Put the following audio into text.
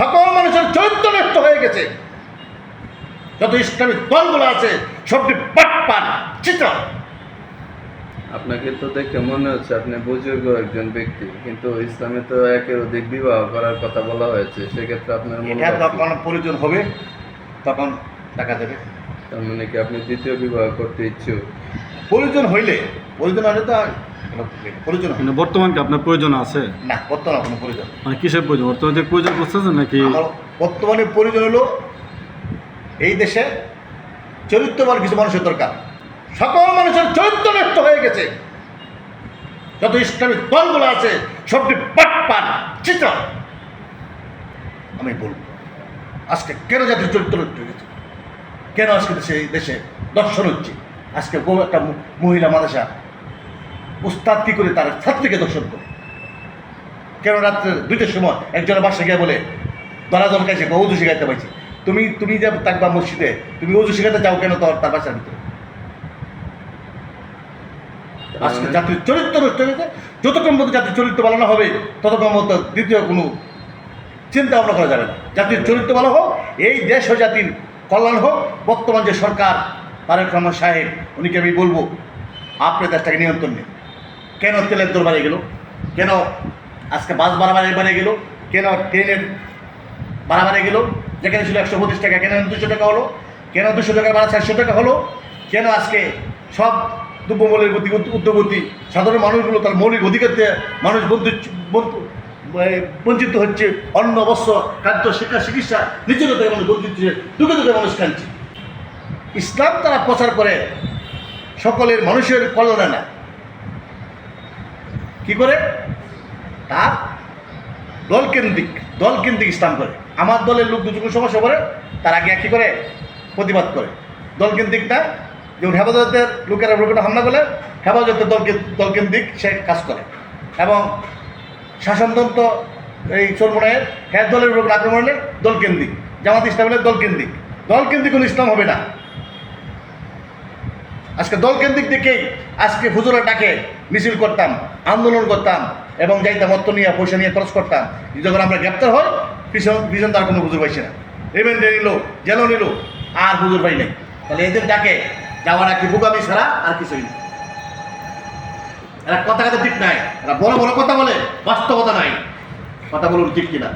সকল মানুষের চরিত্র নষ্ট হয়ে গেছে। যত ইসলামিক দলগুলো আছে সবটি পাটপাট চিত্র। আপনাকে তো দেখে মনে হচ্ছে আপনি বুজুর্গ একজন ব্যক্তি, কিন্তু ইসলামে তো একের অধিক বিবাহ করার কথা বলা হয়েছে। সেক্ষেত্রে আপনার এটা যখন প্রয়োজন হবে তখন দেখা যাবে। তার মানে কি আপনি দ্বিতীয় বিবাহ করতে ইচ্ছুক? প্রয়োজন হইলে তো প্রয়োজন কিন্তু বর্তমানে কি আপনার প্রয়োজন আছে? না, বর্তমানে কোনো প্রয়োজন নেই। মানে কিসের প্রয়োজন? বর্তমানে যে প্রয়োজন করতেছেন নাকি? আমার বর্তমানে প্রয়োজন হলো এই দেশে চরিত্রবান কিছু মানুষের দরকার। সকল মানুষের চরিত্র নষ্ট হয়ে গেছে। যত ইসলামিক দলগুলো আছে সবটি পাটপাট চিত্র। আমি বলব আজকে কেন জাতির চরিত্র নষ্ট হয়ে গেছে, কেন আজকে দেশে দর্শন হচ্ছে। আজকে বউ একটা মহিলা মাদ্রাসা উস্তাদ কি করে তার ছাত্রীকে দর্শন করে, কেন রাত্রে 2টার সময় একজনের বাসা গিয়ে বলে দলাদল কাছে অজু শিখাইতে পারছি। তুমি যে থাকবা মসজিদে, তুমি অজু শিখাতে চাও কেন তার বাসার ভিতরে? আজকে জাতির চরিত্র নষ্ট হয়ে গেছে। যতক্ষণ মতো জাতির চরিত্র বানানো হবে ততক্ষণ মতো দ্বিতীয় কোনো চিন্তা ভাবনা করা যাবে না। জাতির চরিত্র ভালো হোক, এই দেশ ও জাতির কল্যাণ হোক। বর্তমান যে সরকার তারেক রহমান সাহেব, উনিকে আমি বলবো আপনি দেশটাকে নিয়ন্ত্রণ নেই। কেন তেলের দর বাড়িয়ে গেল, কেন আজকে বাস ভাড়া বাড়িয়ে গেল, কেন ট্রেনের ভাড়া বাড়িয়ে গেল, যেখানে ছিল 125 টাকা কেন 200 টাকা হলো, কেন 200 টাকার ভাড়া 400 টাকা হলো, কেন আজকে সব দ্রব্যমূল্যের গতি উদ্যোগতি সাধারণ মানুষগুলো তার মৌলিক অধিকার দিয়ে মানুষ বঞ্চিত হচ্ছে। অন্ন বস্ত্র খাদ্য শিক্ষা চিকিৎসা নিজের থেকে মানুষ বঞ্চিত হচ্ছে, দুঃখে দুঃখে মানুষ কাঁদছে। ইসলাম তারা প্রচার করে সকলের মানুষের কল্যাণে না, কি করে তার দলকেন্দ্রিক ইসলাম করে। আমার দলের লোক দুটো সমস্যা করে তার আগে কী করে প্রতিবাদ করে। দলকেন্দ্রিক না, যেমন হেফাজতের লোকেরা লোকেরা হামলা করলে হেফাজতের দলকেন্দ্রিক সে কাজ করে, এবং শাসনতন্ত্র এই চরমোনায়ের হ্যাঁ দলের লোক আক্রমণ হলে দলকেন্দ্রিক, জামাত ইসলামের দলকেন্দ্রিক কোনো ইসলাম হবে না। আজকে দলকেন্দ্রিক দিকেই আজকে হুজুরের ডাকে মিছিল করতাম, আন্দোলন করতাম এবং যাইতাম অর্থ নিয়ে পয়সা নিয়ে খরচ করতাম। যখন আমরা গ্রেপ্তার হই পিছন তার কোনো হুজুর পাইছে না, রিমান্ডে নিল, জেলও নিল, আর হুজুর পাই নাই। তাহলে এদের ডাকে যাওয়ার কি বোকামি ছাড়া আর কিছুই নেই। এরা কথা ঠিক নাই, এরা বড় বড় কথা বলে, বাস্তবতা নাই। কথা বলুন ঠিক কিনা?